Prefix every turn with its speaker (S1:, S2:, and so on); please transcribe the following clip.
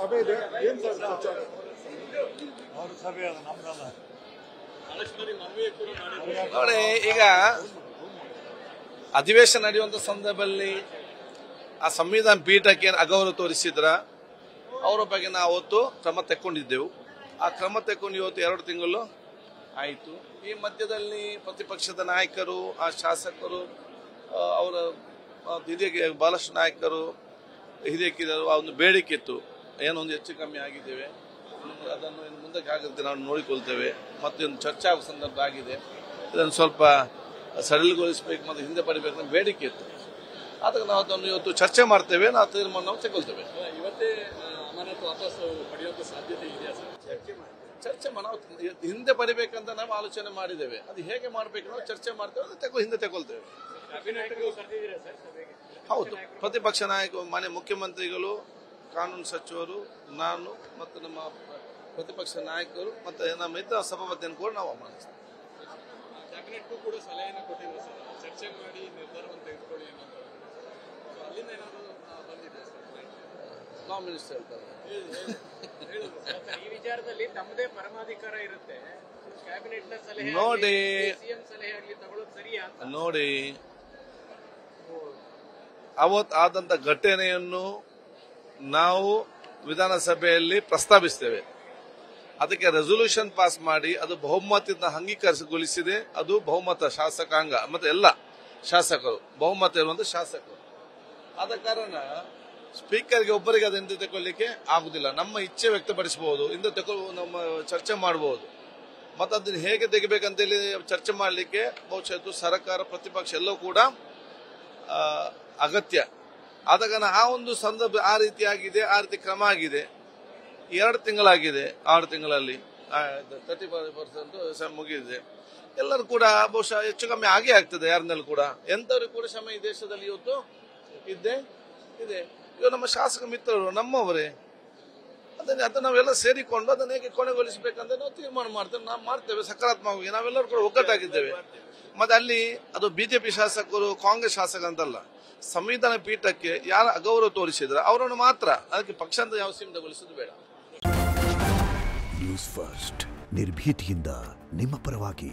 S1: ಸಭೆ ಇದೆ ಏನು ಸರ್
S2: ಅವ್ರ ಸಭೆ ಅದು ನಮ್ದಲ್ಲ.
S3: ನೋಡಿ, ಈಗ ಅಧಿವೇಶನ ನಡೆಯುವಂತ ಸಂದರ್ಭದಲ್ಲಿ ಆ ಸಂವಿಧಾನ ಪೀಠಕ್ಕೆ ಅಗೌರವ ತೋರಿಸಿದ್ರ ಅವರ ಬಗ್ಗೆ ನಾವು ಅವತ್ತು ಕ್ರಮ ತೆಕ್ಕೊಂಡಿದ್ದೆವು. ಆ ಕ್ರಮ ತೆಕ್ಕೊಂಡು ಇವತ್ತು 2 ತಿಂಗಳು ಆಯಿತು. ಈ ಮಧ್ಯದಲ್ಲಿ ಪ್ರತಿಪಕ್ಷದ ನಾಯಕರು, ಆ ಶಾಸಕರು, ಅವರ ಹಿರಿಯ ಬಹಳಷ್ಟು ನಾಯಕರು ಹಿರಿಯಕ್ಕಿದ್ದರು. ಆ ಒಂದು ಬೇಡಿಕೆ ಇತ್ತು, ಏನೊಂದು ಹೆಚ್ಚು ಕಮ್ಮಿ ಆಗಿದ್ದೇವೆ, ಅದನ್ನು ಇನ್ನು ಮುಂದಕ್ಕೆ ಆಗದಂತೆ ನಾವು ನೋಡಿಕೊಳ್ತೇವೆ. ಮತ್ತೊಂದು ಚರ್ಚೆ ಆಗುವ ಸಂದರ್ಭ ಆಗಿದೆ, ಇದನ್ನು ಸ್ವಲ್ಪ ಸಡಿಲಗೊಳಿಸಬೇಕು ಮತ್ತು ಹಿಂದೆ ಪಡಿಬೇಕು ಅಂತ ಬೇಡಿಕೆ ಇತ್ತು. ಅದಕ್ಕೆ ನಾವು ಅದನ್ನು ಇವತ್ತು ಚರ್ಚೆ ಮಾಡ್ತೇವೆ, ನಾವು ತೀರ್ಮಾನ ನಾವು ತಗೊಳ್ತೇವೆ.
S4: ಇವತ್ತೇ ಅಮಾನತು ವಾಪಸ್ ಪಡೆಯುವಂತ ಸಾಧ್ಯತೆ ಇದೆಯಾ ಸರ್?
S3: ಚರ್ಚೆ ನಾವು ಹಿಂದೆ ಪಡಿಬೇಕಂತ ನಾವು ಆಲೋಚನೆ ಮಾಡಿದ್ದೇವೆ. ಅದು ಹೇಗೆ ಮಾಡಬೇಕು ನಾವು ಚರ್ಚೆ ಮಾಡ್ತೇವೆ, ಅದು ಹಿಂದೆ ತಗೊಳ್ತೇವೆ. ಹೌದು, ಪ್ರತಿಪಕ್ಷ ನಾಯಕರು, ಮಾನ್ಯ ಮುಖ್ಯಮಂತ್ರಿಗಳು, ಕಾನೂನು ಸಚಿವರು, ನಾನು ಮತ್ತು ನಮ್ಮ ಪ್ರತಿಪಕ್ಷ ನಾಯಕರು ಮತ್ತು ನಮ್ಮ ಇತರ ಸಭಾಪತಿಯನ್ನು ಕೂಡ ನಾವು ಆಹ್ವಾನಿಸ್ತೇವೆ.
S4: ಕ್ಯಾಬಿನೆಟ್ಗೂ ಕೂಡ ಸಲಹೆಯನ್ನು ಕೊಟ್ಟಿದ್ರು ಸರ್, ಚರ್ಚೆ ಮಾಡಿ ನಿರ್ಧಾರವನ್ನು ತೆಗೆದುಕೊಳ್ಳಿ ಅನ್ನೋದು. ಅಲ್ಲಿಂದ ಏನಾದರೂ ಬಂದಿದೆ ಸರ್?
S3: ನಾವು ಮಿನಿಸ್ಟರ್ ಹೇಳ್ತಾರೆ
S4: ಈ ವಿಚಾರದಲ್ಲಿ ತಮ್ಮದೇ ಪರಮಾಧಿಕಾರ ಇರುತ್ತೆ. ಕ್ಯಾಬಿನೆಟ್ ನ ಸಲಹೆ
S3: ನೋಡಿ,
S4: ಸಿಎಂ ಸಲಹೆ ಆಗಲಿ ತಗೊಳ್ಳೋದು ಸರಿಯಾ?
S3: ನೋಡಿ, ಅವತ್ತು ಆದಂತ ಘಟನೆಯನ್ನು ನಾವು ವಿಧಾನಸಭೆಯಲ್ಲಿ ಪ್ರಸ್ತಾಪಿಸ್ತೇವೆ. ಅದಕ್ಕೆ ರೆಸೊಲ್ಯೂಷನ್ ಪಾಸ್ ಮಾಡಿ ಅದು ಬಹುಮತದಿಂದ ಅಂಗೀಕರಿಸಿಗೊಳಿಸಿದೆ. ಅದು ಬಹುಮತ ಶಾಸಕಾಂಗ ಮತ್ತೆ ಎಲ್ಲ ಶಾಸಕರು, ಬಹುಮತ ಇರುವಂತ ಶಾಸಕರು. ಆದ ಕಾರಣ ಸ್ಪೀಕರ್ಗೆ ಒಬ್ಬರಿಗೆ ಅದನ್ನು ತಗೊಳ್ಳಿಕ್ಕೆ ಆಗುದಿಲ್ಲ. ನಮ್ಮ ಇಚ್ಛೆ ವ್ಯಕ್ತಪಡಿಸಬಹುದು, ಇಂದ ನಮ್ಮ ಚರ್ಚೆ ಮಾಡಬಹುದು. ಮತ್ತೆ ಅದನ್ನು ಹೇಗೆ ತೆಗಿಬೇಕಂತೇಳಿ ಚರ್ಚೆ ಮಾಡಲಿಕ್ಕೆ ಬಹುಶಃ ಸರ್ಕಾರ, ಪ್ರತಿಪಕ್ಷ ಎಲ್ಲವೂ ಕೂಡ ಅಗತ್ಯ. ಆದ ಕಾರಣ ಆ ಒಂದು ಸಂದರ್ಭ ಆ ರೀತಿ ಆಗಿದೆ, ಆ ರೀತಿ ಕ್ರಮ ಆಗಿದೆ. 2 ತಿಂಗಳಾಗಿದೆ. 6 ತಿಂಗಳಲ್ಲಿ 30% ಮುಗಿದಿದೆ. ಎಲ್ಲರೂ ಕೂಡ ಬಹುಶಃ ಹೆಚ್ಚು ಕಮ್ಮಿ ಆಗೇ ಆಗ್ತದೆ. ಯಾರನ್ನೆಲ್ಲ ಕೂಡ ಎಂತವ್ರಿಗೆ ಕೂಡ ಶ್ರಮ ಈ ದೇಶದಲ್ಲಿ ಇವತ್ತು ಇದ್ದೇ ಇದೆ. ಇವಾಗ ನಮ್ಮ ಶಾಸಕ ಮಿತ್ರರು ನಮ್ಮವರೇ, ಅದನ್ನ ನಾವೆಲ್ಲ ಸೇರಿಕೊಂಡು ಅದನ್ನ ಹೇಗೆ ಕೊನೆಗೊಳಿಸಬೇಕಂತ ನಾವು ತೀರ್ಮಾನ ಮಾಡ್ತೇವೆ. ನಾವು ಮಾಡ್ತೇವೆ ಸಕಾರಾತ್ಮಕವಾಗಿ. ನಾವೆಲ್ಲರೂ ಕೂಡ ಒಗ್ಗಟ್ಟಾಗಿದ್ದೇವೆ. ಮತ್ತೆ ಅಲ್ಲಿ ಅದು ಬಿಜೆಪಿ ಶಾಸಕರು, ಕಾಂಗ್ರೆಸ್ ಶಾಸಕ ಅಂತಲ್ಲ, ಸಂವಿಧಾನ ಪೀಠಕ್ಕೆ ಯಾರು ಅಗೌರವ ತೋರಿಸಿದ್ರೆ ಅವರನ್ನು ಮಾತ್ರ, ಅದಕ್ಕೆ ಪಕ್ಷ ಅಂತ ಯಾವ ಸೀಮಿತಗೊಳಿಸೋದು ಬೇಡ.
S5: ನ್ಯೂಸ್ ಫಸ್ಟ್, ನಿರ್ಭೀತಿಯಿಂದ ನಿಮ್ಮ ಪರವಾಗಿ.